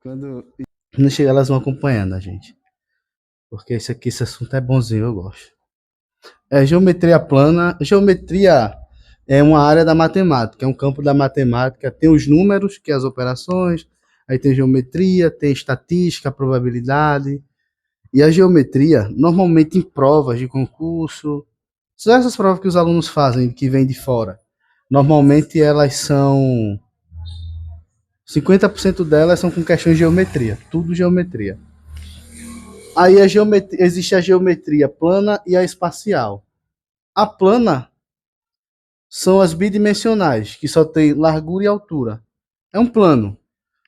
Quando não chega, elas vão acompanhando a gente. Porque esse assunto é bonzinho, eu gosto. É geometria plana. Geometria é uma área da matemática, é um campo da matemática. Tem os números, que é as operações, aí tem geometria, tem estatística, probabilidade. E a geometria, normalmente em provas de concurso, são essas provas que os alunos fazem, que vêm de fora. Normalmente elas são 50% delas são com questões de geometria, tudo geometria. Aí existe a geometria plana e a espacial. A plana são as bidimensionais, que só tem largura e altura. É um plano.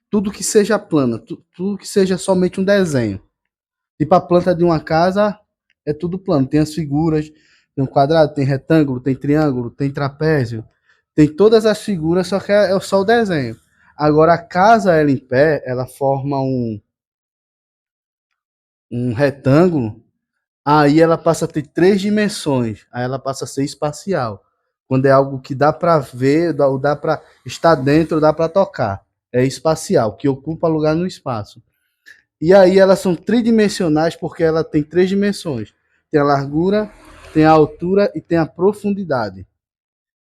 Tudo que seja plano, tudo que seja somente um desenho. Tipo a planta de uma casa é tudo plano. Tem as figuras, tem um quadrado, tem retângulo, tem triângulo, tem trapézio. Tem todas as figuras, só que é só o desenho. Agora a casa, ela em pé, ela forma um retângulo. Aí ela passa a ter três dimensões. Aí ela passa a ser espacial. Quando é algo que dá para ver, dá para estar dentro, dá para tocar. É espacial, que ocupa lugar no espaço. E aí elas são tridimensionais porque ela tem três dimensões. Tem a largura, tem a altura e tem a profundidade.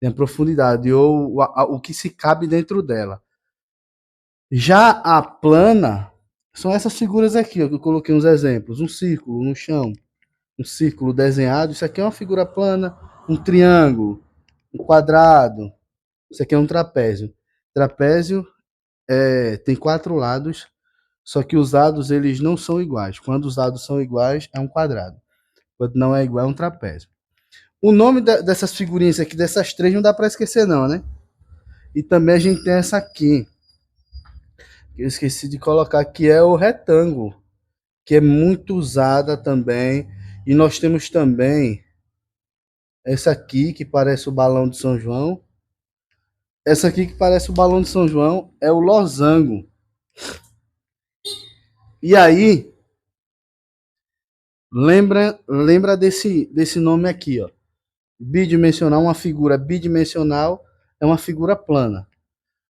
Tem a profundidade, ou o que se cabe dentro dela. Já a plana, são essas figuras aqui, ó, que eu coloquei uns exemplos. Um círculo no chão, um círculo desenhado. Isso aqui é uma figura plana, um triângulo, um quadrado. Isso aqui é um trapézio. Trapézio tem quatro lados, só que os lados eles não são iguais. Quando os lados são iguais, é um quadrado. Quando não é igual, é um trapézio. O nome dessas figurinhas aqui, dessas três, não dá para esquecer não, né? E também a gente tem essa aqui, que eu esqueci de colocar, que é o retângulo, que é muito usada também. E nós temos também essa aqui, que parece o balão de São João. Essa aqui que parece o balão de São João é o losango. E aí, lembra desse nome aqui, ó. Bidimensional, uma figura bidimensional é uma figura plana.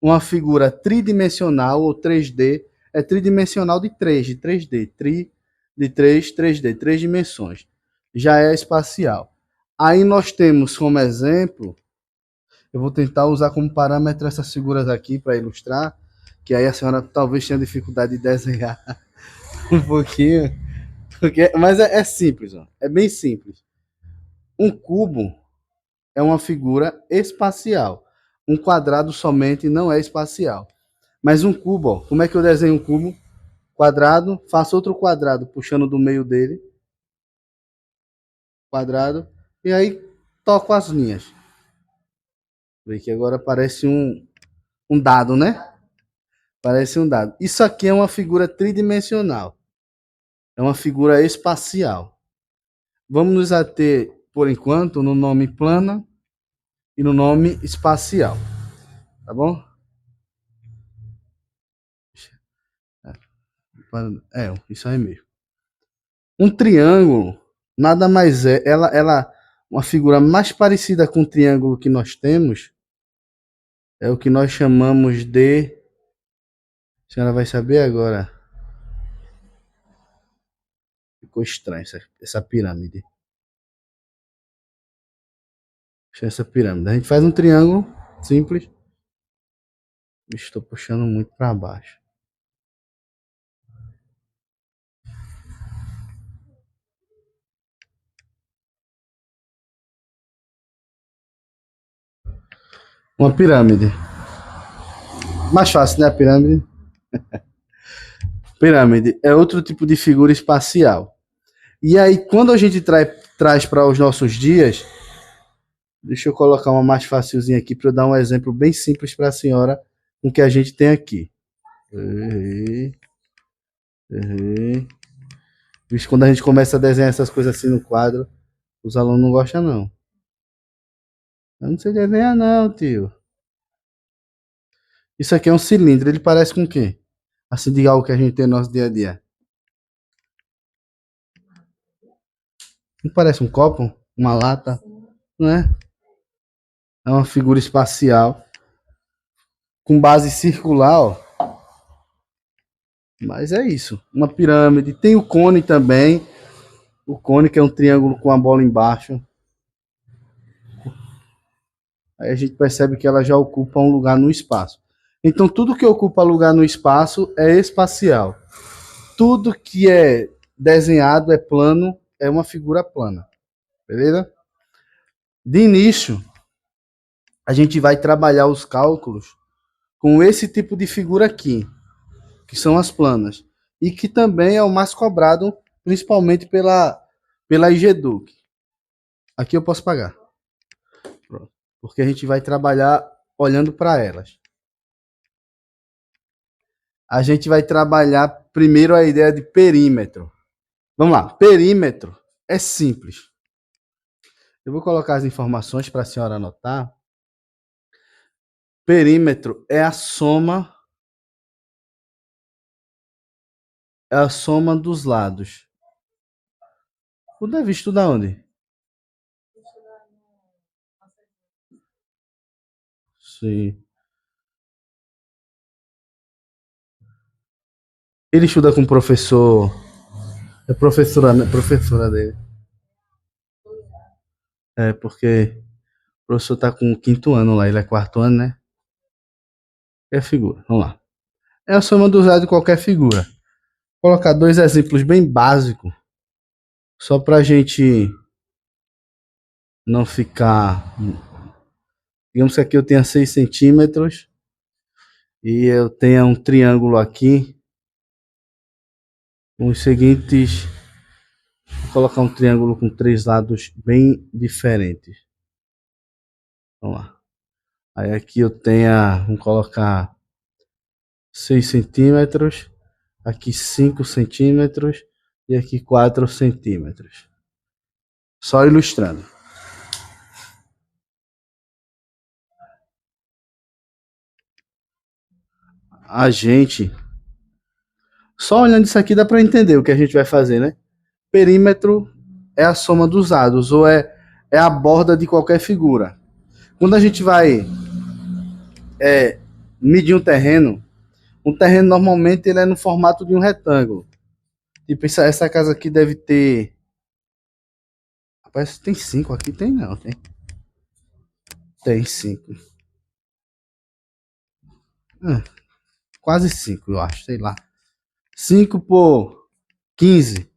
Uma figura tridimensional ou 3D é tridimensional de 3D, de 3D, três dimensões. Já é espacial. Aí nós temos como exemplo, eu vou tentar usar como parâmetro essas figuras aqui para ilustrar, que aí a senhora talvez tenha dificuldade de desenhar um pouquinho, mas é simples, ó, é bem simples. Um cubo é uma figura espacial. Um quadrado somente não é espacial. Mas um cubo, ó, como é que eu desenho um cubo? Quadrado, faço outro quadrado puxando do meio dele, quadrado, e aí toco as linhas. Vê que agora parece um dado, né? Parece um dado. Isso aqui é uma figura tridimensional. É uma figura espacial. Vamos nos ater, por enquanto, no nome plana e no nome espacial. Tá bom? Isso aí mesmo. Um triângulo nada mais é, uma figura mais parecida com o triângulo que nós temos é o que nós chamamos de. A senhora vai saber agora. Ficou estranho essa pirâmide. Essa pirâmide. A gente faz um triângulo simples. Estou puxando muito para baixo. Uma pirâmide. Mais fácil, né? A pirâmide. Pirâmide é outro tipo de figura espacial. E aí, quando a gente traz para os nossos dias, deixa eu colocar uma mais facilzinha aqui para eu dar um exemplo bem simples para a senhora com o que a gente tem aqui. Errei, errei. Vixe, quando a gente começa a desenhar essas coisas assim no quadro, os alunos não gostam, não. Eu não sei desenhar, não, tio. Isso aqui é um cilindro, ele parece com o quê? Assim, de algo que a gente tem no nosso dia a dia. Não parece um copo? Uma lata? Não é? É uma figura espacial com base circular, ó. Mas é isso. Uma pirâmide. Tem o cone também. O cone que é um triângulo com a bola embaixo. Aí a gente percebe que ela já ocupa um lugar no espaço. Então tudo que ocupa lugar no espaço é espacial. Tudo que é desenhado é plano, é uma figura plana. Beleza? De início, a gente vai trabalhar os cálculos com esse tipo de figura aqui, que são as planas, e que também é o mais cobrado, principalmente pela IGEDUC. Aqui eu posso pagar. Pronto. Porque a gente vai trabalhar olhando para elas. A gente vai trabalhar primeiro a ideia de perímetro. Vamos lá, perímetro é simples. Eu vou colocar as informações para a senhora anotar. Perímetro é a soma dos lados. O Davi estuda onde? Sim. Ele estuda com o professor. É professora, né? Professora dele. É, porque o professor tá com o quinto ano lá, ele é quarto ano, né? É figura. Vamos lá. É a soma dos lados de qualquer figura. Vou colocar dois exemplos bem básicos, só pra gente não ficar. Digamos que aqui eu tenha 6 centímetros e eu tenha um triângulo aqui com os seguintes. Vou colocar um triângulo com 3 lados bem diferentes. Vamos lá. Aí aqui eu tenho, vamos colocar 6 centímetros, aqui 5 centímetros e aqui 4 centímetros. Só ilustrando. A gente, só olhando isso aqui dá para entender o que a gente vai fazer, né? Perímetro é a soma dos lados, ou é a borda de qualquer figura. Quando a gente vai medir um terreno normalmente ele é no formato de um retângulo. Tipo, essa casa aqui deve ter. Rapaz, tem 5 aqui? Tem não, tem. Tem 5. Quase 5 eu acho, sei lá. 5 por 15.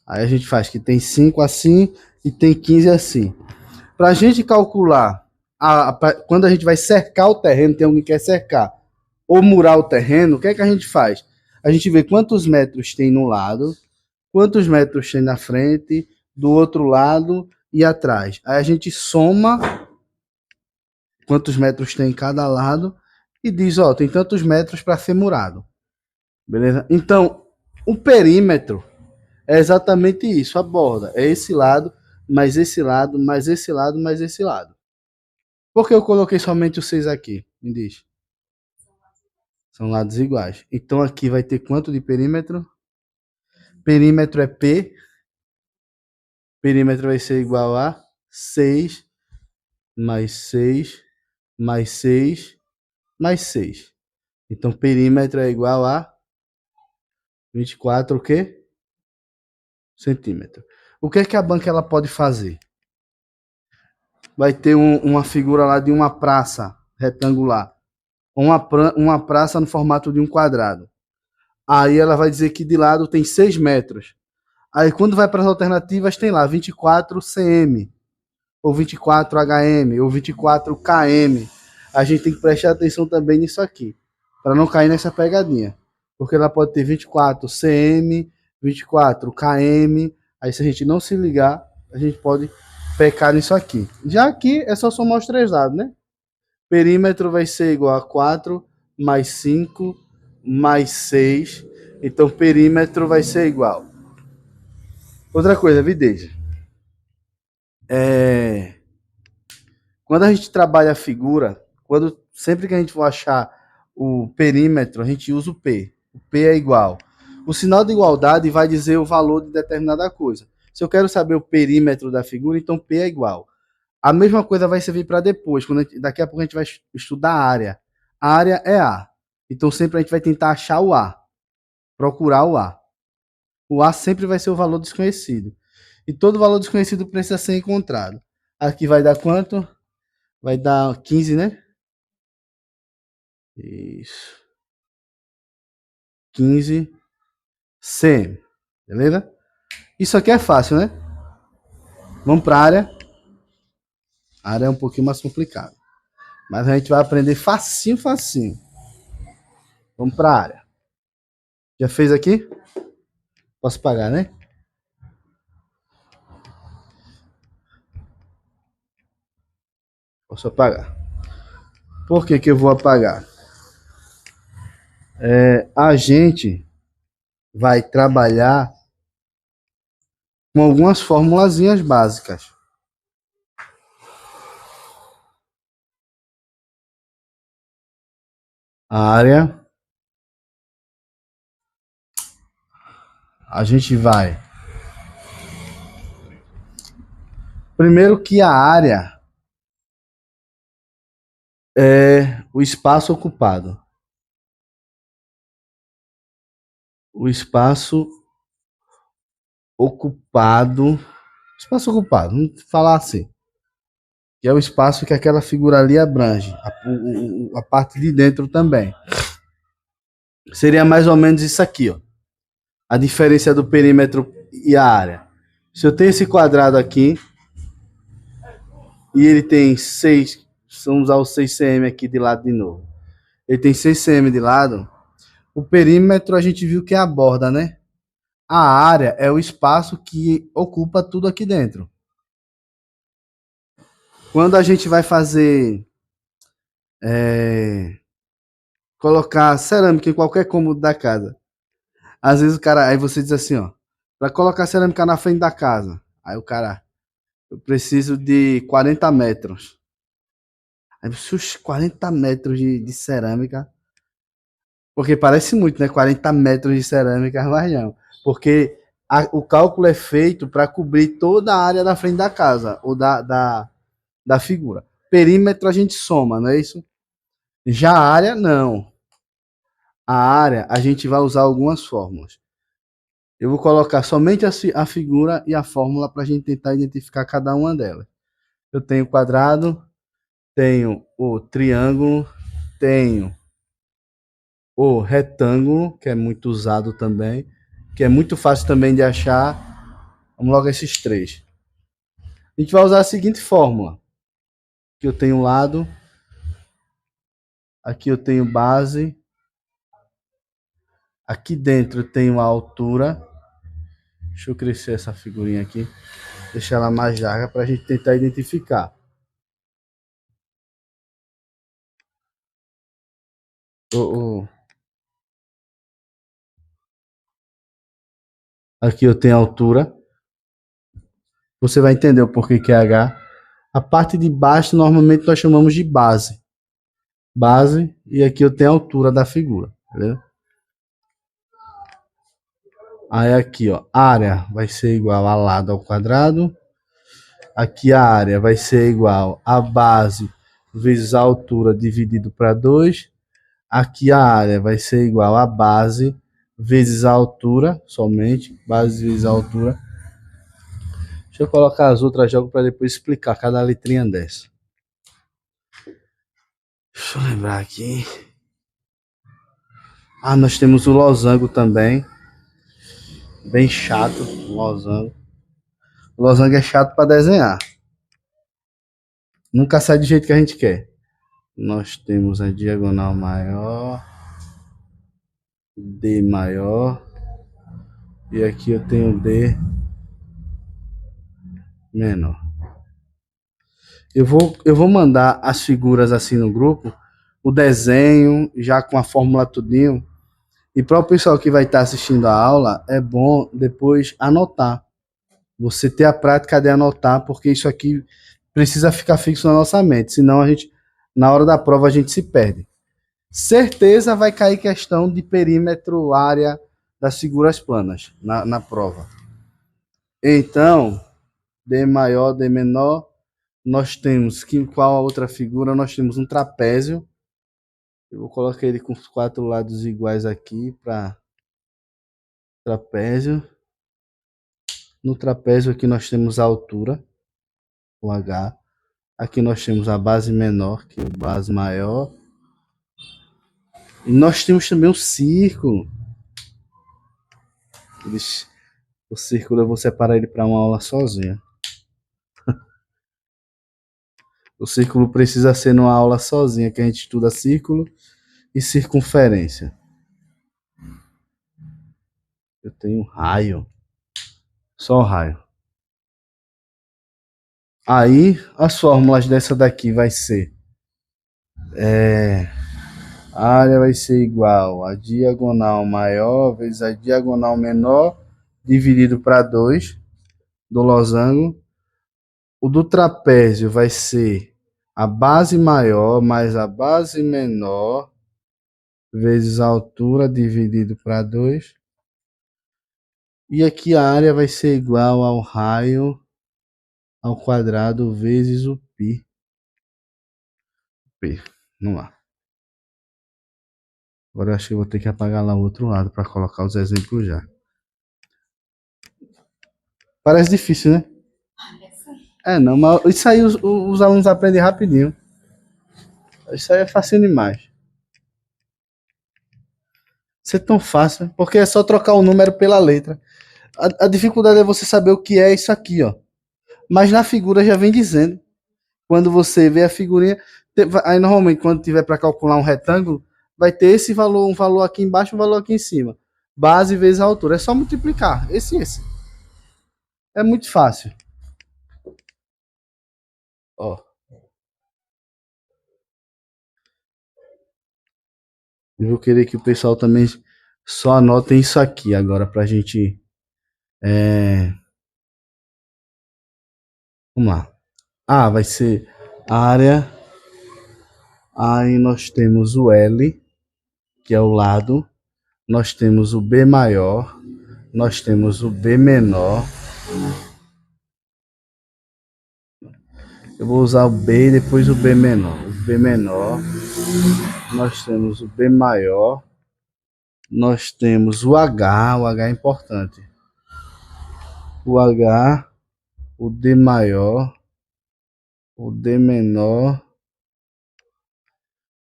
Aí a gente faz que tem 5 assim e tem 15 assim. Para a gente calcular, quando a gente vai cercar o terreno, tem alguém que quer cercar, ou murar o terreno, o que é que a gente faz? A gente vê quantos metros tem no lado, quantos metros tem na frente, do outro lado e atrás. Aí a gente soma quantos metros tem em cada lado e diz, ó, tem tantos metros para ser murado. Beleza? Então, o perímetro é exatamente isso, a borda. É esse lado, mais esse lado, mais esse lado, mais esse lado. Por que eu coloquei somente os 6 aqui? Me diz. São lados iguais. Então aqui vai ter quanto de perímetro? Perímetro é P. Perímetro vai ser igual a 6 mais 6 mais 6 mais 6. Então perímetro é igual a 24 o quê? Centímetro. O que é que a banca ela pode fazer? Vai ter uma figura lá de uma praça retangular. Uma praça no formato de um quadrado. Aí ela vai dizer que de lado tem 6 metros. Aí quando vai para as alternativas tem lá 24 cm, ou 24 hm, ou 24 km. A gente tem que prestar atenção também nisso aqui, para não cair nessa pegadinha. Porque ela pode ter 24 cm, 24 km. Aí se a gente não se ligar, a gente pode pecar nisso aqui. Já aqui é só somar os 3 lados, né? Perímetro vai ser igual a 4 mais 5 mais 6. Então perímetro vai ser igual. Outra coisa, videja. Quando a gente trabalha a figura, sempre que a gente for achar o perímetro, a gente usa o P. O P é igual. O sinal de igualdade vai dizer o valor de determinada coisa. Se eu quero saber o perímetro da figura, então P é igual. A mesma coisa vai servir para depois, daqui a pouco a gente vai estudar a área. A área é A. Então sempre a gente vai tentar achar o A. procurar o A. O A sempre vai ser o valor desconhecido. E todo valor desconhecido precisa ser encontrado. Aqui vai dar quanto? Vai dar 15, né? Isso. 15 cm. Beleza? Isso aqui é fácil, né? Vamos para a área. A área é um pouquinho mais complicada. Mas a gente vai aprender facinho, facinho. Vamos para a área. Já fez aqui? Posso pagar, né? Posso apagar. Por que que eu vou apagar? A gente vai trabalhar com algumas formulazinhas básicas. A área, a gente vai. Primeiro que a área é o espaço ocupado. O ocupado. Espaço ocupado, vamos falar assim. Que é o espaço que aquela figura ali abrange. A parte de dentro também. Seria mais ou menos isso aqui, ó. A diferença do perímetro e a área. Se eu tenho esse quadrado aqui, e ele tem 6, vamos usar o 6 cm aqui de lado de novo. Ele tem 6 cm de lado. O perímetro a gente viu que é a borda, né? A área é o espaço que ocupa tudo aqui dentro. Quando a gente vai fazer colocar cerâmica em qualquer cômodo da casa, às vezes o cara, aí você diz assim, ó, para colocar cerâmica na frente da casa, aí o cara, eu preciso de 40 metros. Aí os 40 metros de cerâmica, porque parece muito, né? 40 metros de cerâmica, mas não. Porque o cálculo é feito para cobrir toda a área da frente da casa, ou da figura. Perímetro a gente soma, não é isso? Já a área, não. A área, a gente vai usar algumas fórmulas. Eu vou colocar somente a figura e a fórmula para a gente tentar identificar cada uma delas. Eu tenho quadrado, tenho o triângulo, tenho o retângulo, que é muito usado também, que é muito fácil também de achar. Vamos logo esses três. A gente vai usar a seguinte fórmula. Aqui eu tenho lado, aqui eu tenho base, aqui dentro eu tenho a altura. Deixa eu crescer essa figurinha aqui, deixar ela mais larga para a gente tentar identificar. Aqui eu tenho a altura. Você vai entender o porquê que é H. A parte de baixo normalmente nós chamamos de base. Base, e aqui eu tenho a altura da figura, beleza? Aí aqui, ó, área vai ser igual a lado ao quadrado. Aqui a área vai ser igual a base vezes a altura dividido para 2. Aqui a área vai ser igual a base vezes a altura, somente, base vezes a altura. Deixa eu colocar as outras jogos para depois explicar cada letrinha dessa. Deixa eu lembrar aqui. Ah, nós temos o losango também. Bem chato, o losango. O losango é chato para desenhar. Nunca sai do jeito que a gente quer. Nós temos a diagonal maior, D maior, e aqui eu tenho D menor. Eu vou mandar as figuras assim no grupo, o desenho, já com a fórmula tudinho. E para o pessoal que vai estar assistindo a aula, é bom depois anotar. Você ter a prática de anotar, porque isso aqui precisa ficar fixo na nossa mente, senão a gente, na hora da prova, a gente se perde. Certeza vai cair questão de perímetro, área das figuras planas na prova. Então, D maior, D menor, nós temos que qual a outra figura? Nós temos um trapézio. Eu vou colocar ele com os 4 lados iguais aqui para trapézio. No trapézio aqui nós temos a altura, o H. Aqui nós temos a base menor, que é a base maior. E nós temos também o círculo. O círculo eu vou separar ele para uma aula sozinha. O círculo precisa ser numa aula sozinha, que a gente estuda círculo e circunferência. Eu tenho raio. Só o raio. Aí, as fórmulas dessa daqui vai ser... A área vai ser igual a diagonal maior vezes a diagonal menor, dividido para 2 do losango. O do trapézio vai ser a base maior mais a base menor vezes a altura dividido para 2. E aqui a área vai ser igual ao raio ao quadrado vezes o π. Vamos lá. Agora eu acho que eu vou ter que apagar lá o outro lado para colocar os exemplos já. Parece difícil, né? É, não, mas isso aí os alunos aprendem rapidinho. Isso aí é fácil demais. Isso é tão fácil, porque é só trocar o número pela letra. A dificuldade é você saber o que é isso aqui, ó. Mas na figura já vem dizendo. Quando você vê a figurinha, aí normalmente quando tiver para calcular um retângulo, vai ter esse valor, um valor aqui embaixo, um valor aqui em cima. Base vezes a altura. É só multiplicar. Esse e esse. É muito fácil. Ó. Eu vou querer que o pessoal também só anotem isso aqui agora pra gente. Vamos lá. Ah, vai ser área. Aí nós temos o L, que é o lado. Nós temos o B maior. Nós temos o B menor. Eu vou usar o B e depois o B menor. O B menor. Nós temos o B maior. Nós temos o H. O H é importante. O H. O D maior. O D menor.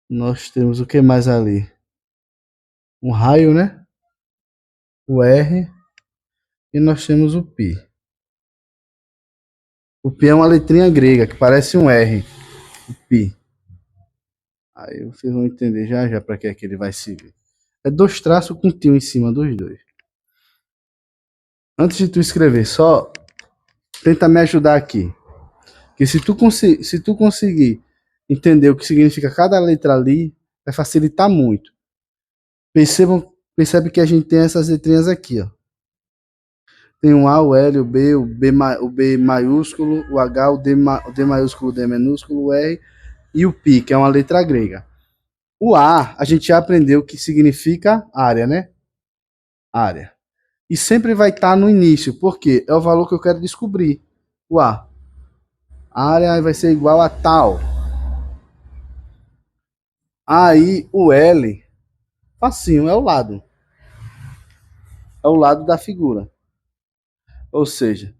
Nós temos o que mais ali? Um raio, né? O R. E nós temos o π. O π é uma letrinha grega que parece um R. O π. Aí vocês vão entender já já para que é que ele vai servir. É 2 traços com tio em cima dos dois. Antes de tu escrever, só tenta me ajudar aqui. Que se tu conseguir entender o que significa cada letra ali, vai facilitar muito. Percebe que a gente tem essas letrinhas aqui, ó. Tem o A, o L, o B maiúsculo, o H, o D maiúsculo, o D minúsculo, o R e o π, que é uma letra grega. O A gente já aprendeu que significa área, né? Área. E sempre vai estar no início, porque é o valor que eu quero descobrir. O A. A área vai ser igual a tal. Aí o L, facinho, é o lado. É o lado da figura. Ou seja,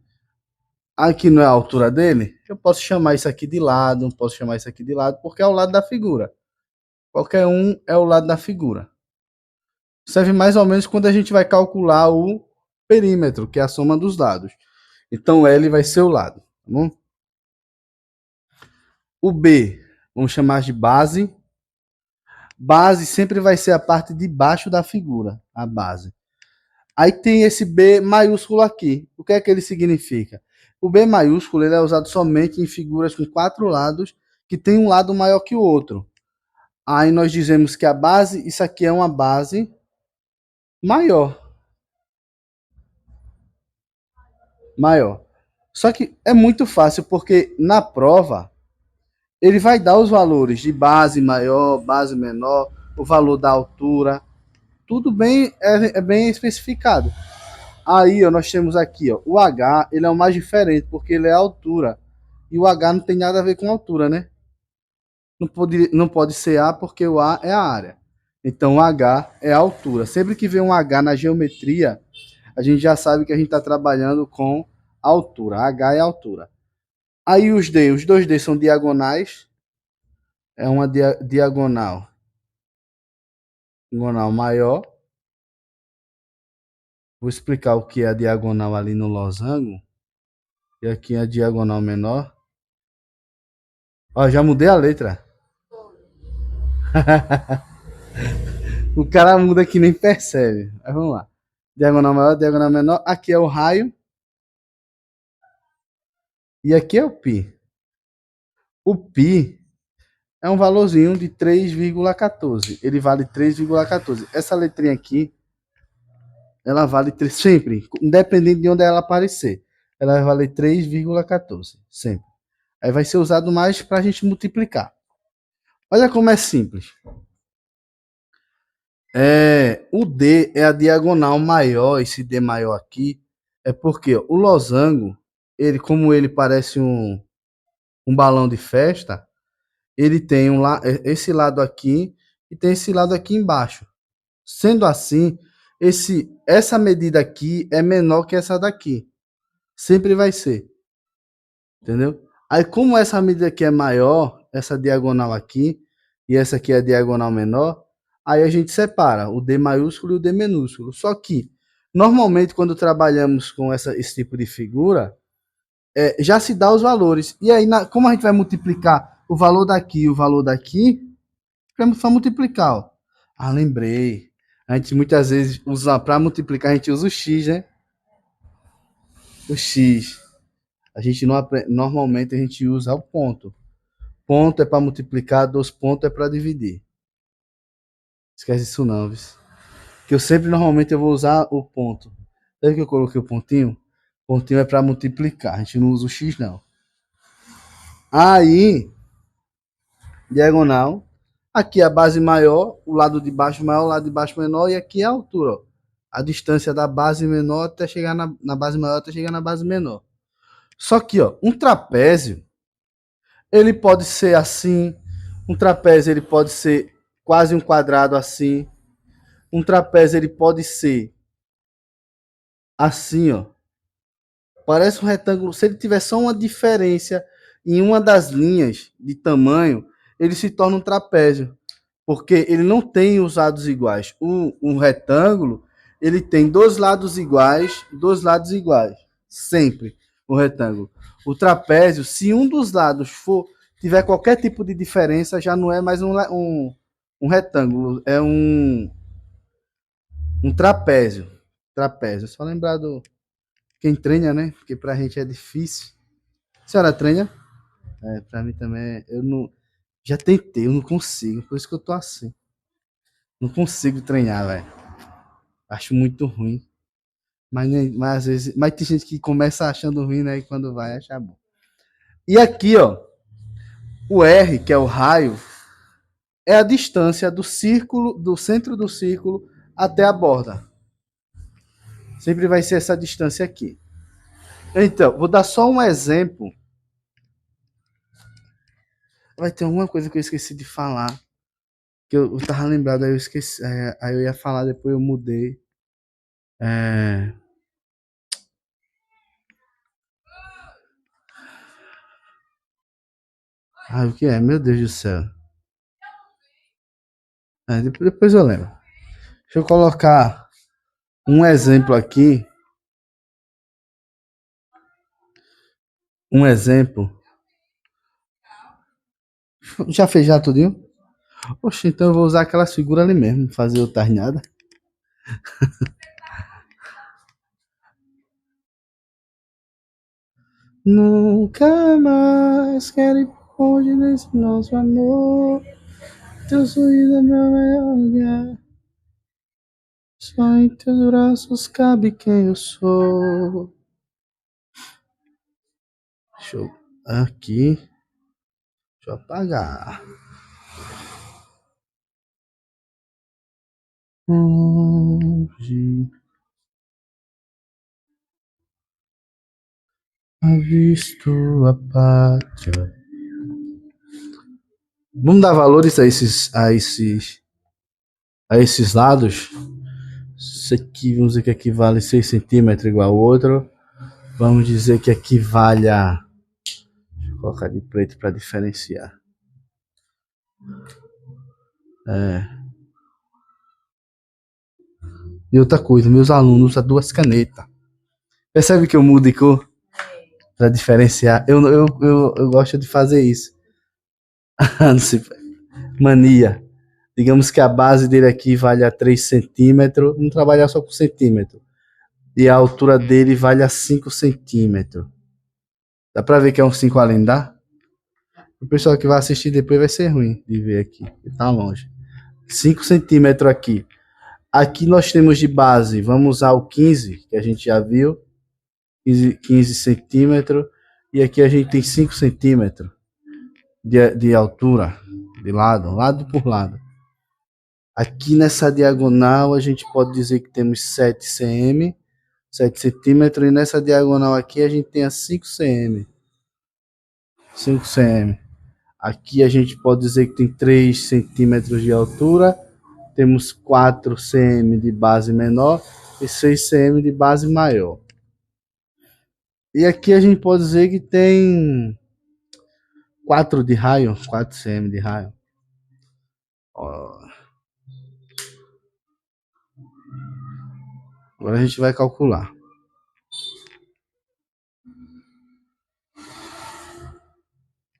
aqui não é a altura dele, eu posso chamar isso aqui de lado, posso chamar isso aqui de lado, porque é o lado da figura. Qualquer um é o lado da figura. Serve mais ou menos quando a gente vai calcular o perímetro, que é a soma dos lados. Então, L vai ser o lado, tá bom? O B, vamos chamar de base. Base sempre vai ser a parte de baixo da figura, a base. Aí tem esse B maiúsculo aqui. O que é que ele significa? O B maiúsculo ele é usado somente em figuras com 4 lados, que tem um lado maior que o outro. Aí nós dizemos que a base, isso aqui é uma base maior. Maior. Só que é muito fácil, porque na prova ele vai dar os valores de base maior, base menor, o valor da altura, tudo bem, é bem especificado. Aí ó, nós temos aqui ó, o H, ele é o mais diferente, porque ele é a altura. E o H não tem nada a ver com altura, né? Não pode ser A, porque o A é a área. Então, o H é a altura. Sempre que vem um H na geometria, a gente já sabe que a gente está trabalhando com altura. H é altura. Aí os dois D são diagonais. É uma diagonal maior. Vou explicar o que é a diagonal ali no losango. E aqui é a diagonal menor. Ó, já mudei a letra. O cara muda que nem percebe. Mas vamos lá. Diagonal maior, diagonal menor. Aqui é o raio. E aqui é o π. O π é um valorzinho de 3,14. Ele vale 3,14. Essa letrinha aqui, ela vale sempre, independente de onde ela aparecer. Ela vai valer 3,14. Sempre. Aí vai ser usado mais para a gente multiplicar. Olha como é simples. O D é a diagonal maior, esse D maior aqui, é porque ó, o losango, ele, como ele parece um balão de festa, ele tem esse lado aqui e tem esse lado aqui embaixo. Sendo assim, essa medida aqui é menor que essa daqui. Sempre vai ser, entendeu? Aí, como essa medida aqui é maior, essa diagonal aqui, e essa aqui é a diagonal menor, aí a gente separa o D maiúsculo e o D minúsculo. Só que, normalmente, quando trabalhamos com esse tipo de figura, já se dá os valores. E aí, como a gente vai multiplicar o valor daqui e o valor daqui, vamos só multiplicar. Ó. Ah, lembrei. A gente muitas vezes usa, para multiplicar, a gente usa o x, né? O x. A gente não, normalmente a gente usa o ponto. Ponto é para multiplicar, 2 pontos é para dividir. Esquece isso não, viu? Que eu sempre, normalmente, eu vou usar o ponto. Sabe que eu coloquei o pontinho? Pontinho é para multiplicar, a gente não usa o x, não. Aí, diagonal. Aqui é a base maior, o lado de baixo maior, o lado de baixo menor, e aqui é a altura, ó. A distância da base menor até chegar na base maior até chegar na base menor. Só que, ó, um trapézio, ele pode ser assim, um trapézio ele pode ser quase um quadrado assim, um trapézio ele pode ser assim, ó. Parece um retângulo. Se ele tiver só uma diferença em uma das linhas de tamanho, ele se torna um trapézio, porque ele não tem os lados iguais. Um retângulo, ele tem dois lados iguais, sempre o retângulo. O trapézio, se um dos lados tiver qualquer tipo de diferença, já não é mais um retângulo, é um trapézio. Trapézio, é só lembrar do quem treina, né? Porque pra gente é difícil. A senhora treina? Pra mim também, eu não. Já tentei, eu não consigo, por isso que eu tô assim. Não consigo treinar, velho. Acho muito ruim. Mas às vezes. Mas tem gente que começa achando ruim, né? E quando vai, acha bom. E aqui, ó. O R, que é o raio, é a distância do círculo, do centro do círculo até a borda. Sempre vai ser essa distância aqui. Então, vou dar só um exemplo. Vai ter alguma coisa que eu esqueci de falar. Que eu tava lembrado, aí eu esqueci. Aí eu ia falar, depois eu mudei. É... o que é? Meu Deus do céu. Depois eu lembro. Deixa eu colocar um exemplo aqui. Um exemplo. Já fez já tudinho? Oxe, então eu vou usar aquelas figuras ali mesmo, fazer o tarnada. Nunca mais quero ir longe desse nosso amor. Teu sorriso é meu melhor lugar. Só em teus braços cabe quem eu sou. Deixa eu aqui. Deixa eu apagar. Longe, avisto a pátria. Vamos dar valores a esses a esses lados, isso aqui, vamos dizer que equivale 6 centímetros igual ao outro. Vamos dizer que equivale a... Deixa eu colocar de preto para diferenciar. E outra coisa, meus alunos usam duas canetas. Percebe que eu mudo de cor para diferenciar? Eu gosto de fazer isso. Não sei, mania. Digamos que a base dele aqui vale a 3 centímetros. Vamos trabalhar só com centímetro. E a altura dele vale a 5 centímetros. Dá pra ver que é um 5 além, dá? O pessoal que vai assistir depois vai ser ruim de ver aqui, porque tá longe. 5 centímetros aqui. Aqui nós temos de base, vamos usar o 15, que a gente já viu. 15 centímetros. E aqui a gente tem 5 centímetros de altura, de lado, lado por lado. Aqui nessa diagonal a gente pode dizer que temos 7 cm, 7 centímetros, e nessa diagonal aqui a gente tem a 5 cm. 5 cm. Aqui a gente pode dizer que tem 3 centímetros de altura, temos 4 cm de base menor e 6 cm de base maior. E aqui a gente pode dizer que tem 4 de raio, 4 cm de raio. Ó. Agora a gente vai calcular.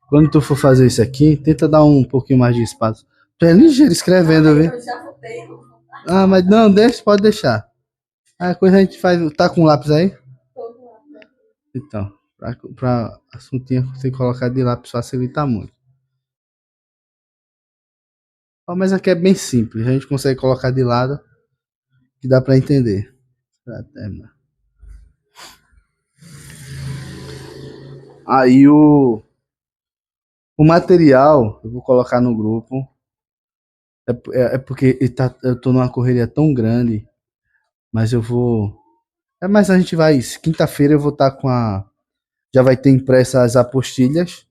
Quando tu for fazer isso aqui, tenta dar um pouquinho mais de espaço. Tu é ligeiro escrevendo, viu? Ah, mas não, deixa, pode deixar. A coisa a gente faz. Tá com lápis aí? Então, pra assuntinho você colocar de lápis facilita muito. Ó, mas aqui é bem simples, a gente consegue colocar de lado que dá pra entender. Pra terminar. Aí o material eu vou colocar no grupo. É porque eu tô numa correria tão grande, mas eu vou. Mas a gente vai. Quinta-feira eu vou estar com a. Já vai ter impressa as apostilhas.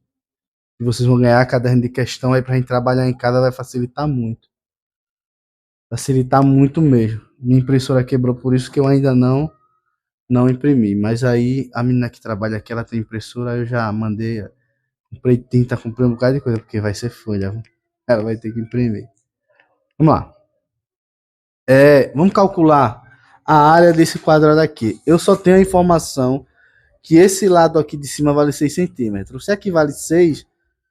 E vocês vão ganhar caderno de questão aí pra gente trabalhar em casa, vai facilitar muito. Facilitar muito mesmo. Minha impressora quebrou, por isso que eu ainda não imprimi. Mas aí a menina que trabalha aqui, ela tem impressora, eu já mandei. Comprei tinta, comprei um bocado de coisa, porque vai ser folha. Viu? Ela vai ter que imprimir. Vamos lá. Vamos calcular a área desse quadrado aqui. Eu só tenho a informação que esse lado aqui de cima vale 6 centímetros. Se aqui vale 6,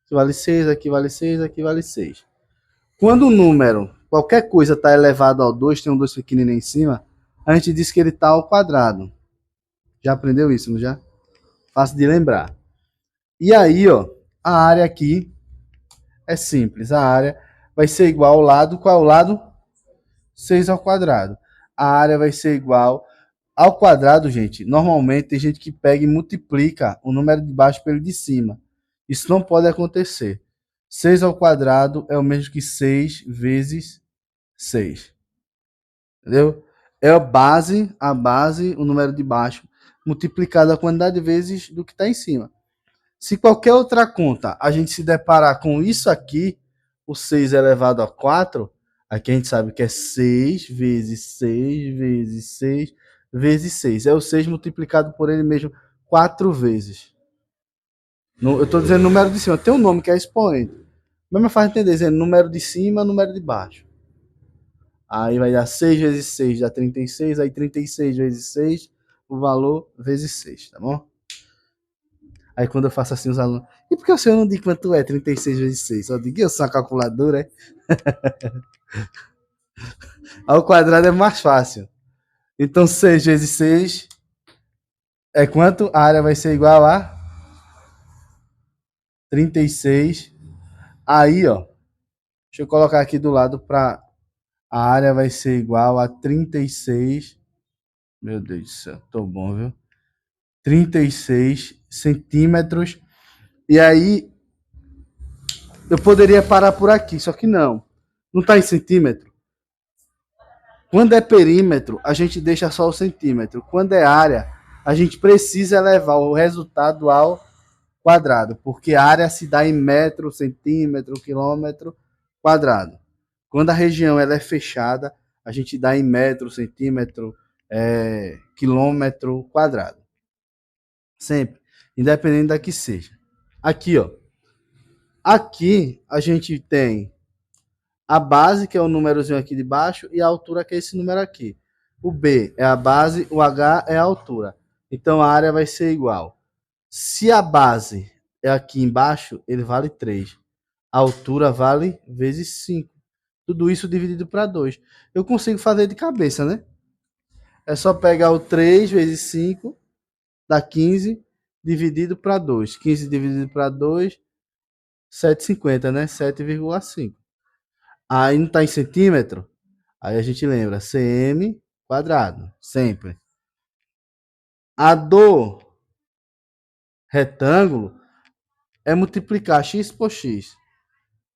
aqui vale 6, aqui vale 6, aqui vale 6. Quando o número, qualquer coisa está elevado ao 2, tem um 2 pequenininho em cima, a gente diz que ele está ao quadrado. Já aprendeu isso, não já? Fácil de lembrar. E aí, ó, a área aqui é simples. A área vai ser igual ao lado, qual é o lado? 6 ao quadrado. A área vai ser igual ao quadrado, gente. Normalmente tem gente que pega e multiplica o número de baixo pelo de cima. Isso não pode acontecer. 6 ao quadrado é o mesmo que 6 vezes 6. Entendeu? É a base, o número de baixo, multiplicado a quantidade de vezes do que está em cima. Se qualquer outra conta a gente se deparar com isso aqui, o 6 elevado a 4, aqui a gente sabe que é 6 vezes 6 vezes 6 vezes 6. É o 6 multiplicado por ele mesmo 4 vezes. Eu estou dizendo número de cima. Tem um nome que é expoente. Mas me faz entender, dizendo número de cima, número de baixo. Aí vai dar 6 vezes 6 dá 36. Aí 36 vezes 6, o valor vezes 6, tá bom? Aí quando eu faço assim, os alunos... E por que o senhor não diz quanto é 36 vezes 6? Só digo que eu sou uma calculadora, é? Ao quadrado é mais fácil. Então 6 vezes 6 é quanto? A área vai ser igual a 36. Aí, ó. Deixa eu colocar aqui do lado para... A área vai ser igual a 36. Meu Deus do céu, tô bom, viu? 36 centímetros. E aí, eu poderia parar por aqui, só que não. Não está em centímetro. Quando é perímetro, a gente deixa só o centímetro. Quando é área, a gente precisa levar o resultado ao quadrado, porque a área se dá em metro, centímetro, quilômetro quadrado. Quando a região ela é fechada, a gente dá em metro, centímetro, quilômetro quadrado. Sempre, independente da que seja. Aqui, ó. Aqui a gente tem a base, que é o númerozinho aqui de baixo, e a altura, que é esse número aqui. O B é a base, o H é a altura. Então a área vai ser igual. Se a base é aqui embaixo, ele vale 3. A altura vale vezes 5. Tudo isso dividido para 2. Eu consigo fazer de cabeça, né? É só pegar o 3 vezes 5, dá 15, dividido para 2. 15 dividido para 2, 7,50, né? 7,5. Aí não está em centímetro? Aí a gente lembra, cm quadrado, sempre. A do retângulo é multiplicar x por x.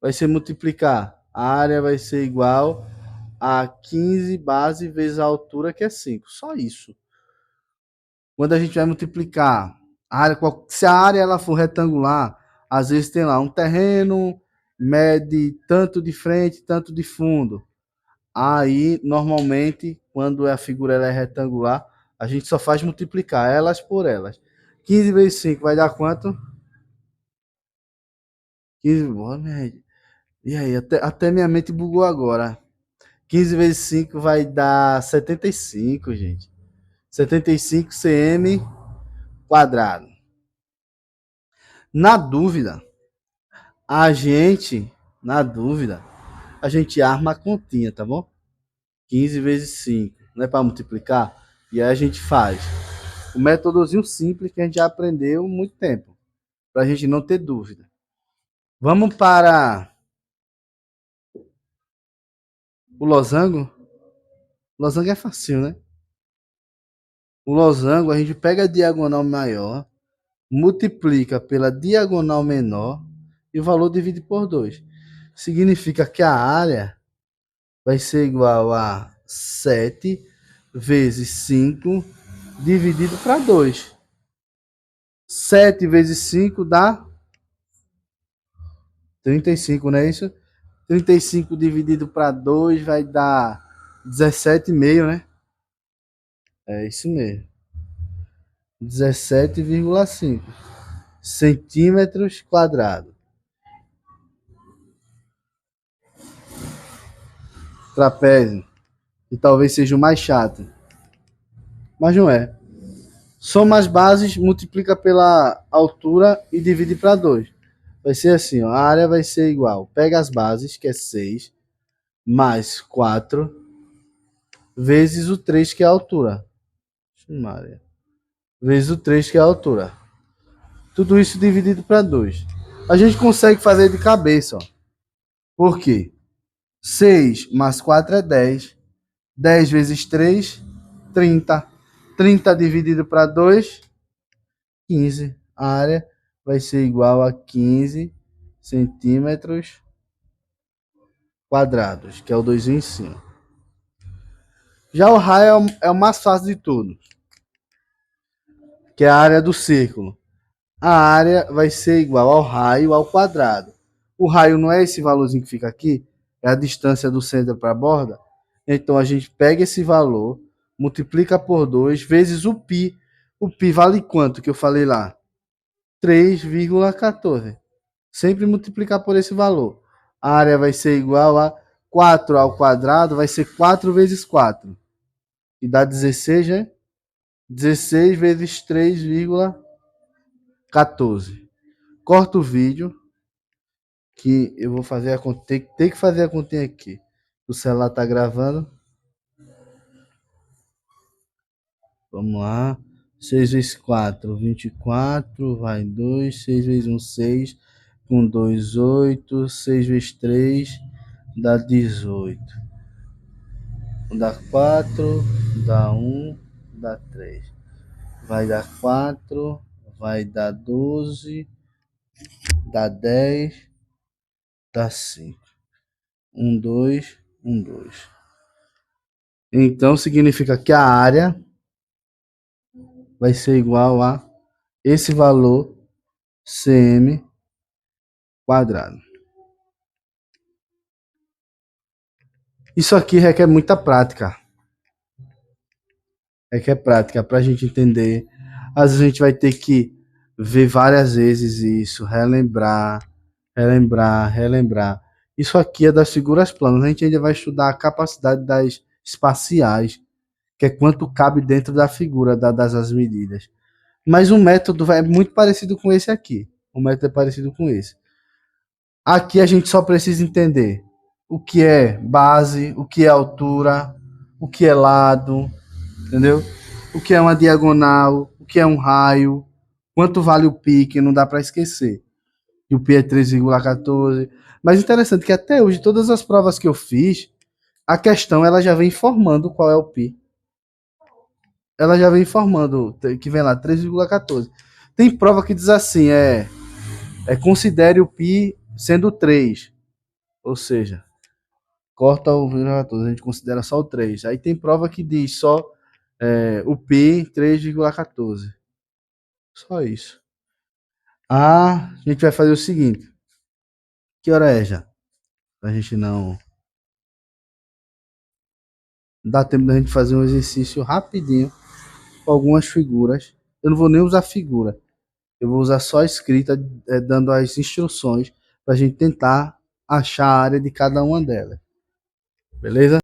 Vai ser multiplicar, a área vai ser igual a 15 base vezes a altura, que é 5. Só isso. Quando a gente vai multiplicar, a área, se a área ela for retangular, às vezes tem lá um terreno, mede tanto de frente, tanto de fundo. Aí, normalmente, quando a figura ela é retangular, a gente só faz multiplicar elas por elas. 15 vezes 5 vai dar quanto? 15, e aí, até minha mente bugou agora. 15 vezes 5 vai dar 75, gente. 75 cm quadrado. Na dúvida, a gente, na dúvida, a gente arma a continha, tá bom? 15 vezes 5, não é para multiplicar? E aí a gente faz o métodozinho simples que a gente já aprendeu há muito tempo, para a gente não ter dúvida. Vamos para o losango? O losango é fácil, né? O losango, a gente pega a diagonal maior, multiplica pela diagonal menor e o valor divide por 2. Significa que a área vai ser igual a 7 vezes 5 dividido para 2. 7 vezes 5 dá 35, não é isso? 35 dividido para 2 vai dar 17,5, né? É isso mesmo. 17,5 centímetros quadrados. Trapézio. E talvez seja o mais chato. Mas não é. Soma as bases, multiplica pela altura e divide para 2. Vai ser assim, ó, a área vai ser igual. Pega as bases, que é 6, mais 4, vezes o 3, que é a altura. Vezes o 3, que é a altura. Tudo isso dividido para 2. A gente consegue fazer de cabeça, ó. Por quê? 6 mais 4 é 10. 10 vezes 3, 30. 30 dividido para 2, 15. A área vai ser igual a 15 centímetros quadrados, que é o 2 em cima. Já o raio é o mais fácil de tudo, que é a área do círculo. A área vai ser igual ao raio ao quadrado. O raio não é esse valorzinho que fica aqui, é a distância do centro para a borda. Então a gente pega esse valor, multiplica por 2 vezes o π. O π vale quanto que eu falei lá? 3,14. Sempre multiplicar por esse valor. A área vai ser igual a 4 ao quadrado, vai ser 4 vezes 4. E dá 16, né? 16 vezes 3,14. Corta o vídeo, que eu vou fazer a conta. Tem que fazer a continha aqui. O celular tá gravando. Vamos lá. 6 vezes 4, 24. Vai 2. 6 vezes 1, 6. Com 2, 8. 6 vezes 3, dá 18. Dá 4. Dá 1. Dá 3. Vai dar 4. Vai dar 12. Dá 10. Dá 5. 1, 2. 1, 2. Então significa que a área vai ser igual a esse valor cm quadrado. Isso aqui requer muita prática. Requer prática para a gente entender. Às vezes a gente vai ter que ver várias vezes isso, relembrar, relembrar, relembrar. Isso aqui é das figuras planas. A gente ainda vai estudar a capacidade das espaciais, que é quanto cabe dentro da figura, dadas as medidas. Mas o método é muito parecido com esse aqui. O método é parecido com esse. Aqui a gente só precisa entender o que é base, o que é altura, o que é lado, entendeu? O que é uma diagonal, o que é um raio, quanto vale o pi, que não dá para esquecer. E o pi é 3,14. Mas interessante que até hoje, todas as provas que eu fiz, a questão ela já vem informando qual é o pi. Ela já vem informando, que vem lá, 3,14. Tem prova que diz assim, considere o pi sendo 3. Ou seja, corta o 0,14, a gente considera só o 3. Aí tem prova que diz só o pi 3,14. Só isso. Ah, a gente vai fazer o seguinte. Que hora é já? Pra gente não. Dá tempo da gente fazer um exercício rapidinho com algumas figuras. Eu não vou nem usar figura. Eu vou usar só a escrita, dando as instruções pra gente tentar achar a área de cada uma delas. Beleza?